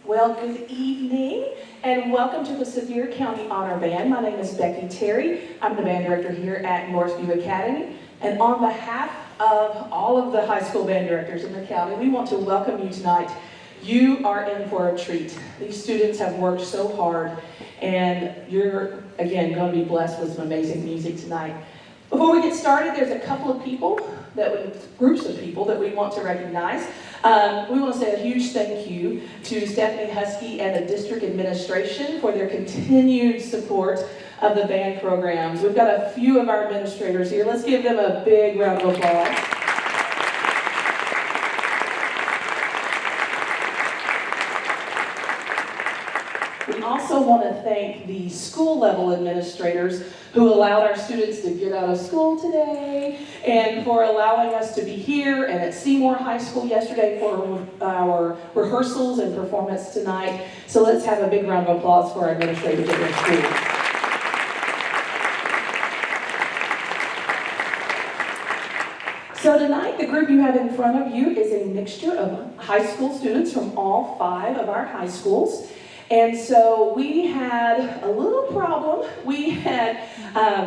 Well, good evening, and welcome to the Sevier County Honor Band. My name is Becky Terry. I'm the band director here at Northview Academy. And on behalf of all of the high school band directors in the county, we want to welcome you tonight. You are in for a treat. These students have worked so hard, and you're, again, going to be blessed with some amazing music tonight. Before we get started, there's a couple of people, groups of people that we want to recognize. We want to say a huge thank you to Stephanie Husky and the district administration for their continued support of the band programs. We've got a few of our administrators here. Let's give them a big round of applause. We also want to thank the school level administrators who allowed our students to get out of school today, and for allowing us to be here and at Seymour High School yesterday for our rehearsals and performance tonight. So let's have a big round of applause for our administrators at their schools. So tonight, the group you have in front of you is a mixture of high school students from all 5 of our high schools. And so we had a little problem. We had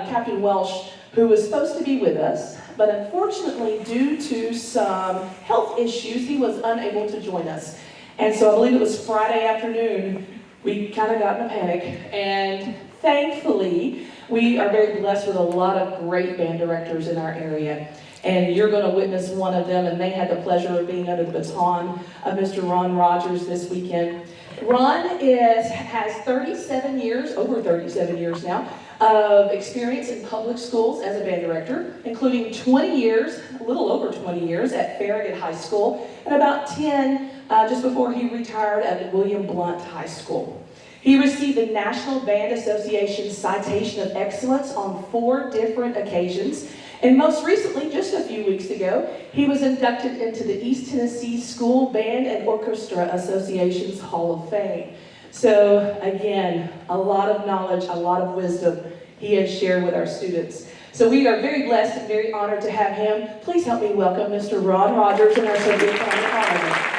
Captain Welsh, who was supposed to be with us, but unfortunately, due to some health issues, he was unable to join us. And so I believe it was Friday afternoon, we kind of got in a panic. And thankfully, we are very blessed with a lot of great band directors in our area. And you're going to witness one of them, and they had the pleasure of being under the baton of Mr. Ron Rogers this weekend. Ron has 37 years, over 37 years now, of experience in public schools as a band director, including 20 years, a little over 20 years at Farragut High School, and about 10 just before he retired at William Blount High School. He received the National Band Association Citation of Excellence on 4 different occasions. And most recently, just a few weeks ago, he was inducted into the East Tennessee School Band and Orchestra Association's Hall of Fame. So again, a lot of knowledge, a lot of wisdom he has shared with our students. So we are very blessed and very honored to have him. Please help me welcome Mr. Ron Rogers and our Sevier County Honor.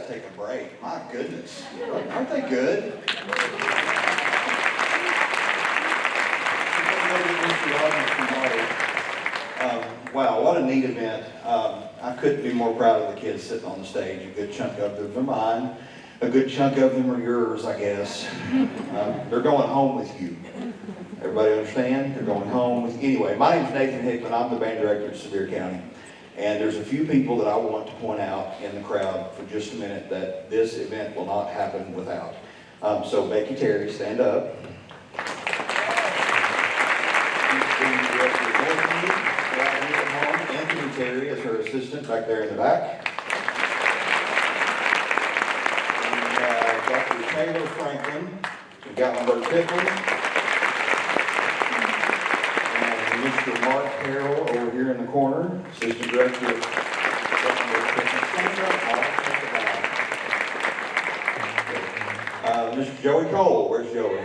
to take a break. My goodness. Aren't they good? Wow, what a neat event. I couldn't be more proud of the kids sitting on the stage. A good chunk of them are mine. A good chunk of them are yours, I guess. They're going home with you. Everybody understand? They're going home with you. Anyway, my name's Nathan Hickman. I'm the band director at Sevier County. And there's a few people that I want to point out in the crowd for just a minute that this event will not happen without. So Becky Terry, stand up. Anthony Terry is her assistant back there in the back. And Dr. Taylor Franklin from Gatlinburg Pickle. And Mr. Mark Harrell over here in the corner, assistant director of Gatlinburg Pickle. Mr. Joey Cole, where's Joey?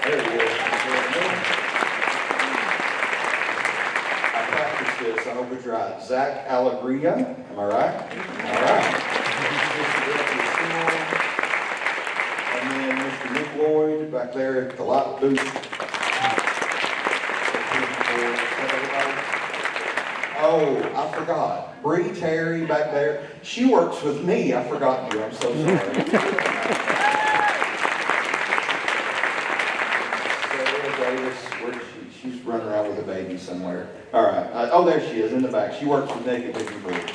There he is. This. I hope it's right. Zach Alegria, am I right? All right. And then Mr. Nick Lloyd back there at the light booth. Oh, I forgot. Bree Terry back there. She works with me. I forgot you. I'm so sorry. Sarah Davis, where's she? She's running around with a baby somewhere. All right. Oh, there she is in the back. She works with Naked Vision Group.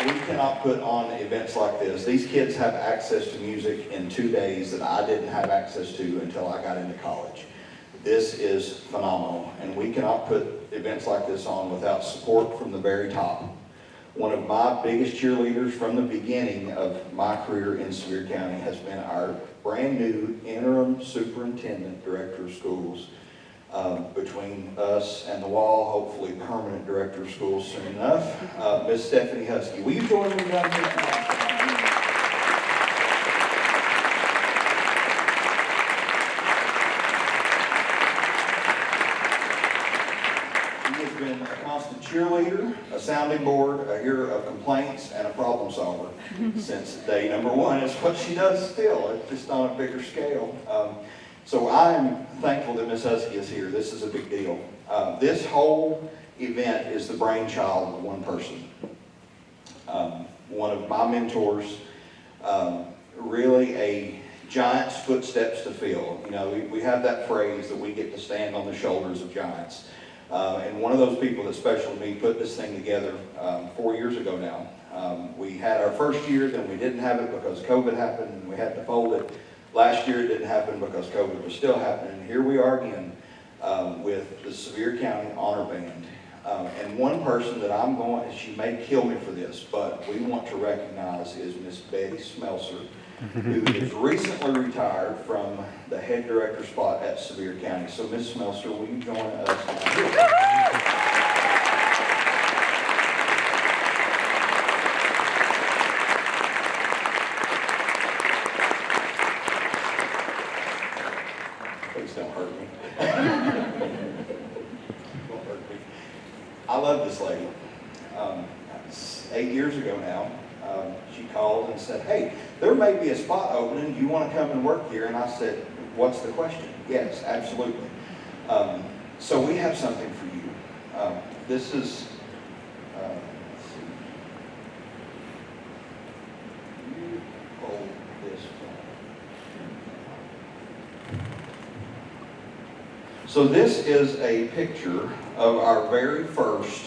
We cannot put on events like this. These kids have access to music in 2 days that I didn't have access to until I got into college. This is phenomenal, and we cannot put events like this on without support from the very top. One of my biggest cheerleaders from the beginning of my career in Sevier County has been our brand new interim superintendent, director of schools. Between us and the wall, hopefully permanent director of schools soon enough, Miss Stephanie Husky. Will you join me down here tonight? Been a constant cheerleader, a sounding board, a hearer of complaints, and a problem solver since day number one. It's what she does still. It's just on a bigger scale. So I'm thankful that Miss Husky is here. This is a big deal. This whole event is the brainchild of one person. One of my mentors, really a giant's footsteps to fill. You know, we have that phrase that we get to stand on the shoulders of giants. And one of those people that's special to me put this thing together 4 years ago now. We had our first year, then we didn't have it because COVID happened, and we had to fold it. Last year it didn't happen because COVID was still happening. And here we are again with the Sevier County Honor Band. And one person that she may kill me for this, but we want to recognize is Miss Betty Schmelzer, who is recently retired from the head director spot at Sevier County. So, Ms. Schmelzer, will you join us now? Please don't hurt me. Don't hurt me. I love this lady. 8 years ago now, she called and said, hey, there may be a spot opening. Do you want to come and work here? And I said, what's the question? Yes, absolutely. So we have something for you. This is, let's see. You hold this one. So this is a picture of our very first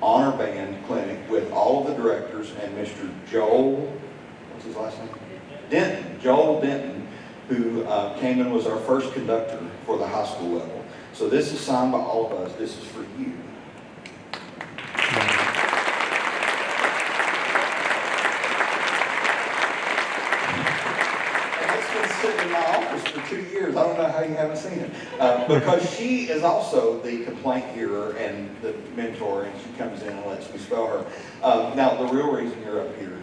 honor band clinic with all of the directors and Mr. Joel, what's his last name? Denton, Joel Denton, who came and was our first conductor for the high school level. So this is signed by all of us. This is for you. Sitting in my office for 2 years. I don't know how you haven't seen it. Because she is also the complaint hearer and the mentor, and she comes in and lets me spell her. Now, the real reason you're up here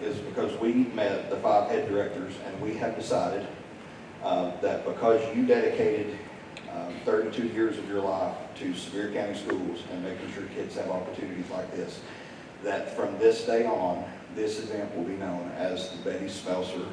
is because we met the 5 head directors, and we have decided that because you dedicated 32 years of your life to Sevier County Schools and making sure kids have opportunities like this, that from this day on, this event will be known as the Betty Schmelzer.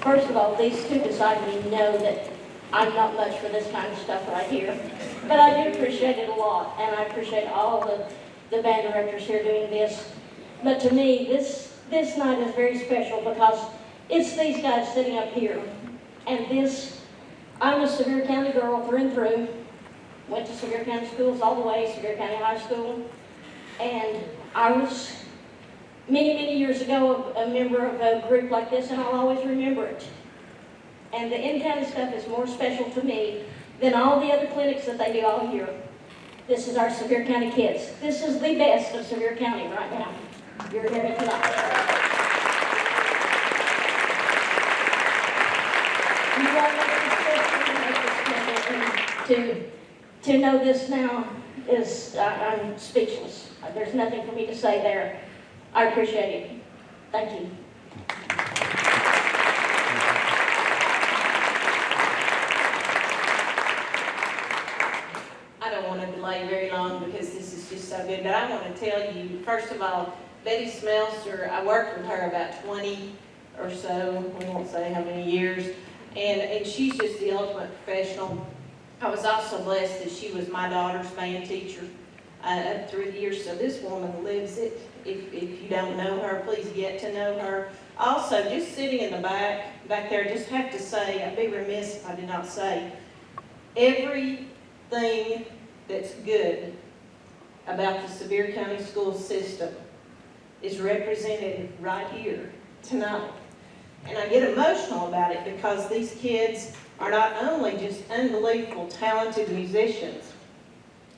First of all, these two beside me know that I'm not much for this kind of stuff right here, but I do appreciate it a lot, and I appreciate all the band directors here doing this. But to me, this night is very special because it's these guys sitting up here, and I'm a Sevier County girl through and through, went to Sevier County schools all the way, Sevier County High School, and I was many years ago a member of a group like this, and I'll always remember it. And the in-county stuff is more special to me than all the other clinics that they do all year. This is our Sevier County kids. This is the best of Sevier County right now. You're hearing it tonight. You all make this special. To know this now is, I'm speechless. There's nothing for me to say there. I appreciate it. Thank you. I don't want to delay very long because this is just so good, but I want to tell you, first of all, Betty Schmelzer, I worked with her about 20 or so, we won't say how many years, and she's just the ultimate professional. I was also blessed that she was my daughter's band teacher through the years, so this woman lives it. If you don't know her, please get to know her. Also, just sitting in the back there, just have to say, I'd be remiss if I did not say, everything that's good about the Sevier County school system is represented right here tonight. And I get emotional about it because these kids are not only just unbelievable talented musicians,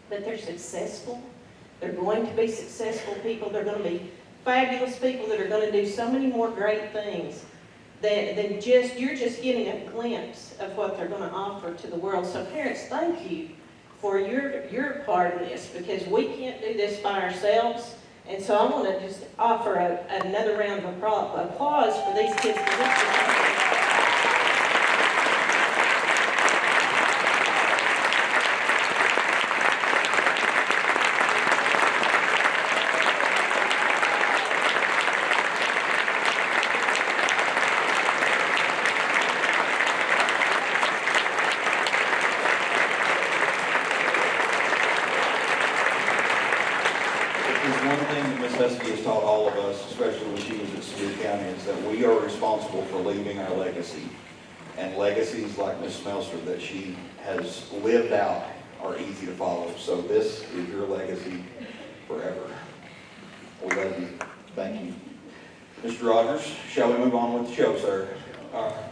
but they're successful. They're going to be successful people. They're going to be fabulous people that are going to do so many more great things than you're just getting a glimpse of what they're going to offer to the world. So parents, thank you for your part of this, because we can't do this by ourselves. And so I want to just offer another round of applause for these kids. One thing that Ms. Husky has taught all of us, especially when she was at Sevier County, is that we are responsible for leaving our legacy. And legacies like Ms. Schmelzer that she has lived out are easy to follow. So this is your legacy forever. We love you. Thank you. Mr. Rogers, shall we move on with the show, sir? All right.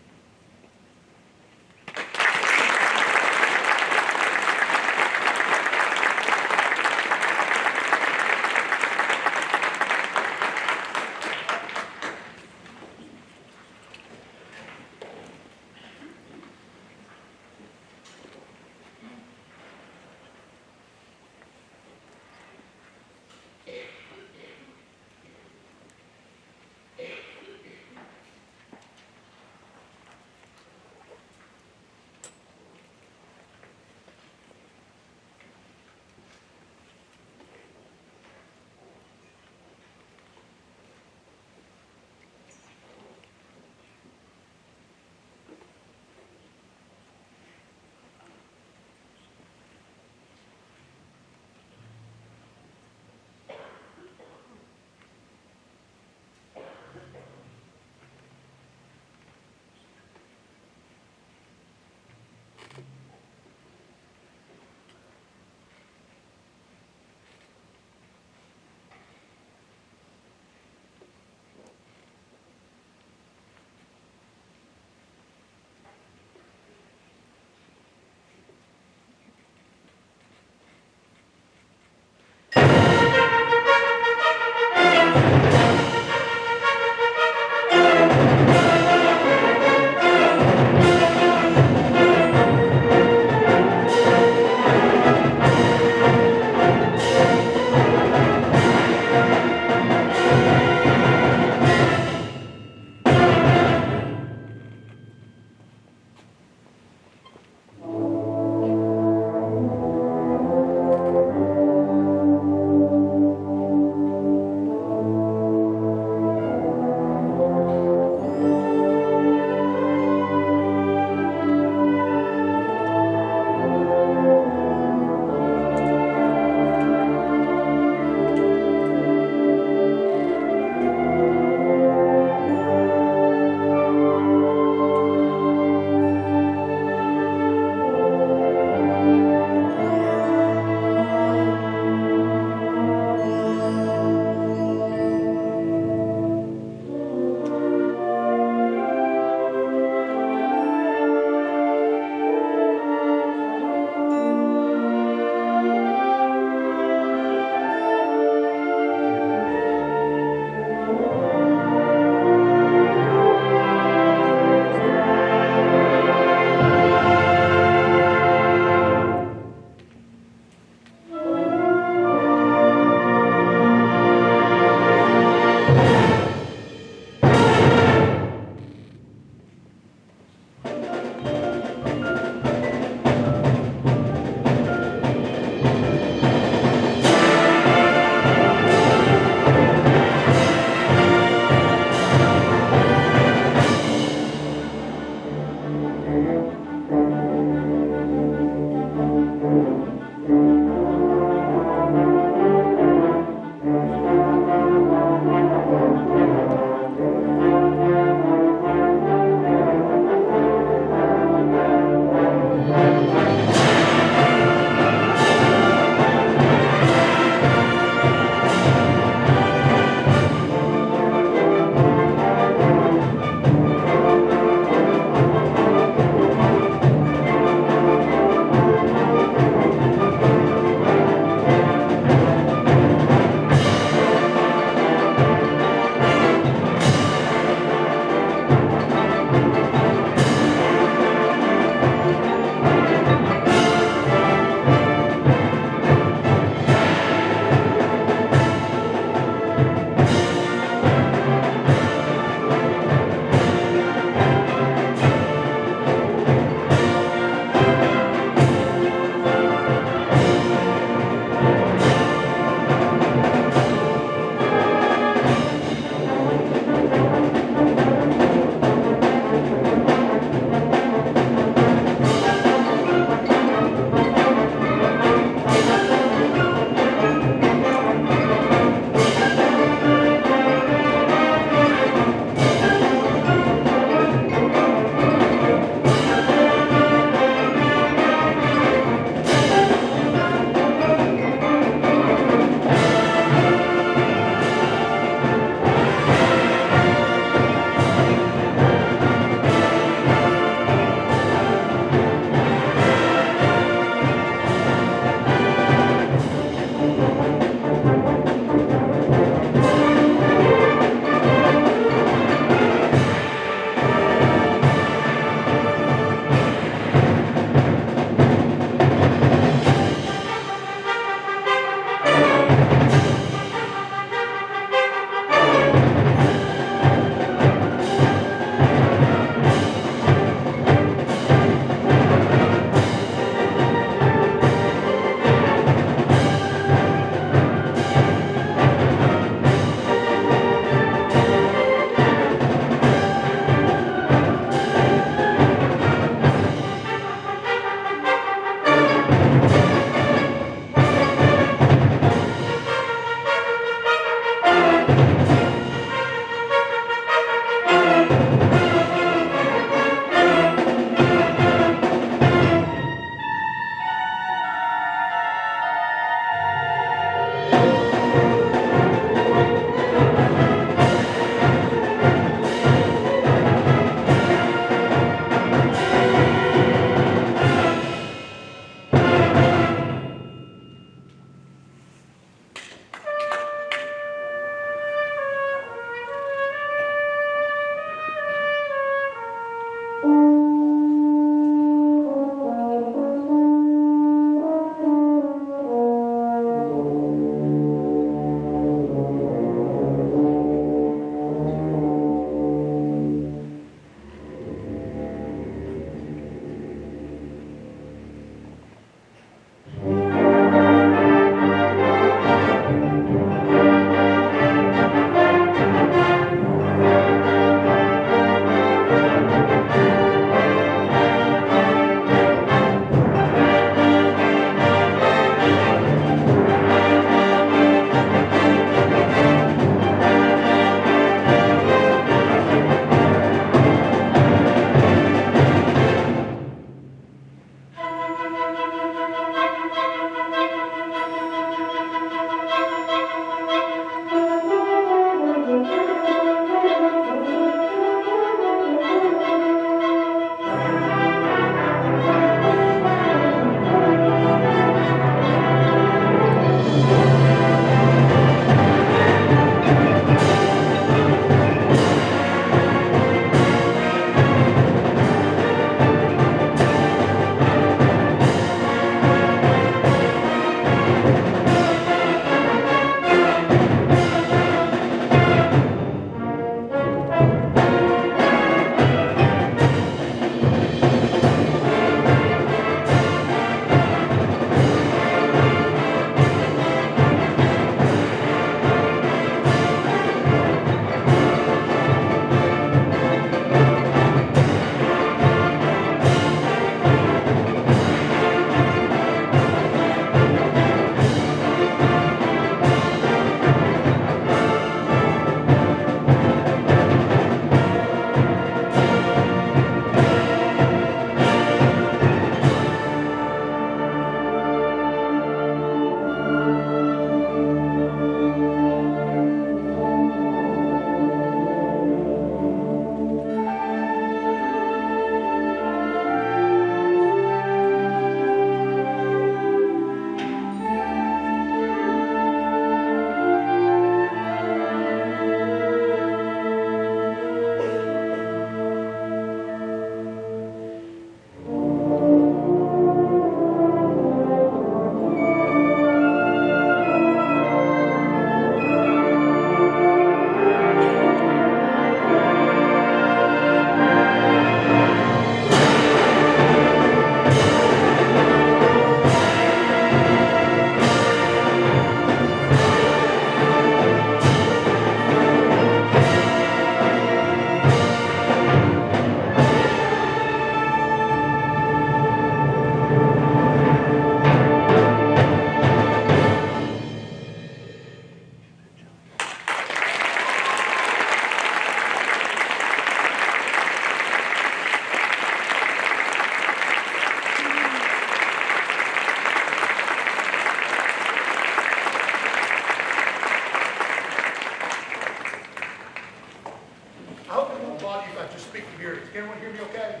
hear me okay?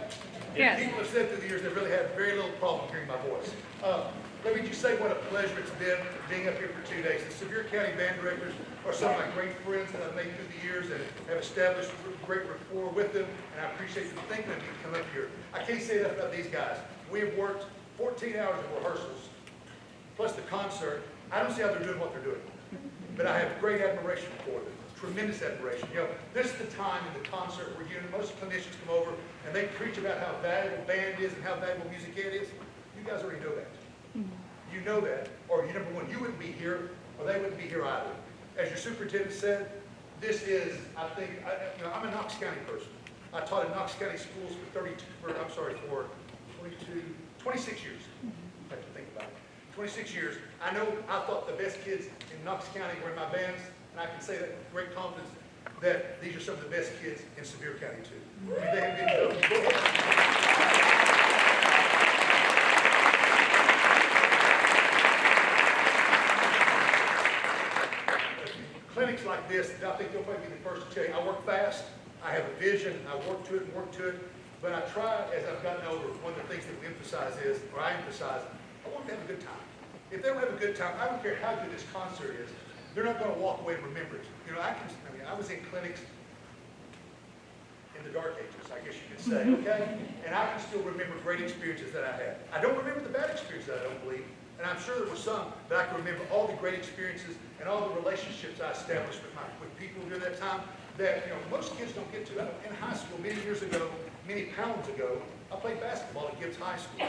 Yes. People have said through the years they really had very little problem hearing my voice. Let me just say what a pleasure it's been being up here for 2 days. The Sevier County band directors are some of my great friends that I've made through the years and have established great rapport with them, and I appreciate them thinking of me to come up here. I can't say enough about these guys. We have worked 14 hours of rehearsals, plus the concert. I don't see how they're doing what they're doing, but I have great admiration for them. Tremendous admiration. You know, this is the time in the concert where most clinicians come over and they preach about how valuable band is and how valuable music ed is. You guys already know that. You know that, or number one, you wouldn't be here, or they wouldn't be here either. As your superintendent said, this is, I think, I'm a Knox County person. I taught in Knox County schools for 26 years. I have to think about it. 26 years. I thought the best kids in Knox County were in my bands, and I can say that with great confidence that these are some of the best kids in Sevier County too. I mean, they have been, go ahead. Clinics like this, I think they'll probably be the first to tell you, I work fast, I have a vision, I work to it, but I try, as I've gotten older, one of the things that we emphasize is, or I emphasize, I want them to have a good time. If they don't have a good time, I don't care how good this concert is, they're not going to walk away and remember it. You know, I was in clinics in the dark ages, I guess you could say, okay? And I can still remember great experiences that I had. I don't remember the bad experiences, I don't believe, and I'm sure there were some, but I can remember all the great experiences and all the relationships I established with people during that time that, you know, most kids don't get to. In high school, many years ago, many pounds ago, I played basketball at Gibbs High School.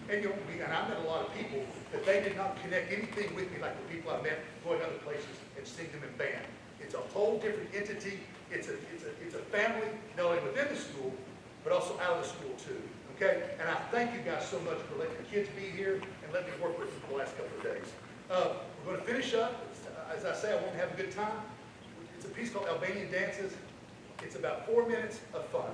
And, and I met a lot of people that they did not connect anything with me like the people I met going other places and seeing them in band. It's a whole different entity. It's a family, not only within the school, but also out of the school too. Okay? And I thank you guys so much for letting the kids be here and letting me work with them for the last couple of days. We're going to finish up. As I say, I want to have a good time. It's a piece called Albanian Dances. It's about 4 minutes of fun.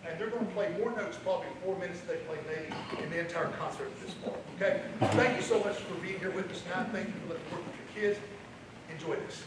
And they're going to play more notes, probably 4 minutes they play maybe in the entire concert this morning. Okay? Thank you so much for being here with us tonight. Thank you for letting me work with your kids. Enjoy this.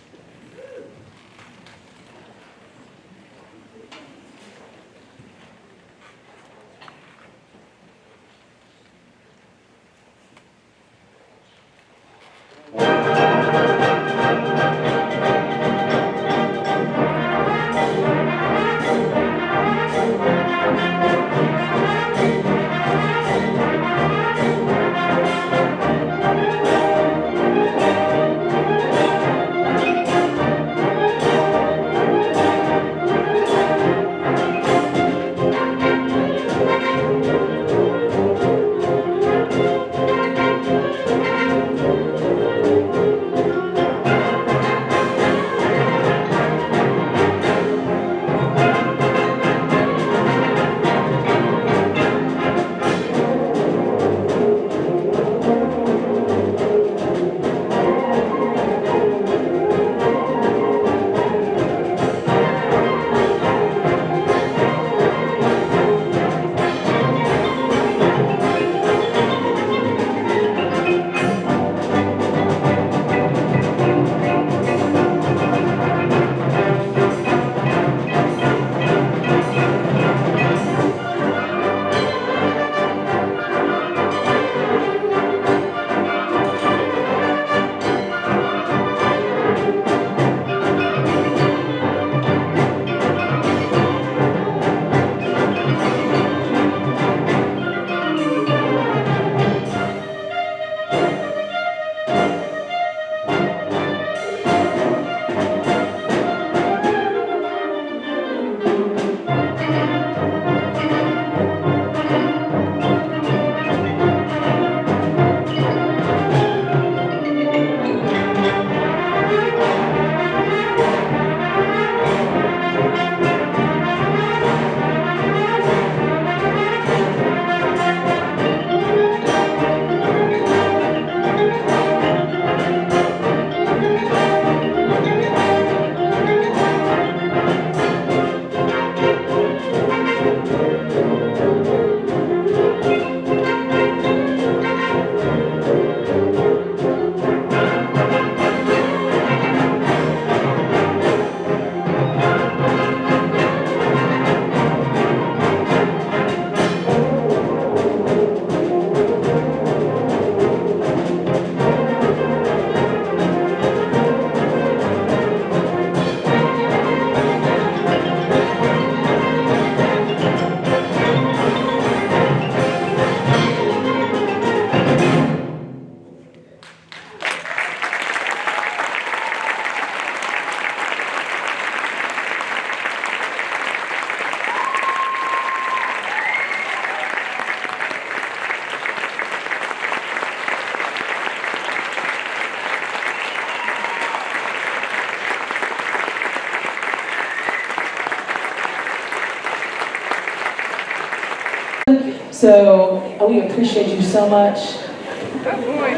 So we appreciate you so much. Oh boy,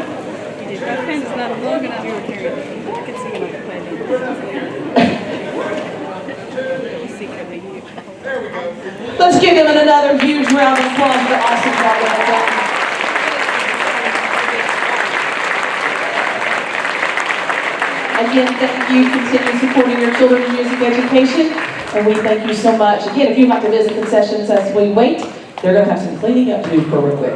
that pen's not long enough. I can see it on the pen. Secretly. There we go. Let's give him another huge round of applause for the awesome job that they've done. Again, thank you for continue supporting your children's music education, and we thank you so much. Again, if you'd like to visit concessions as we wait, they're going to have some cleaning up to do for real quick.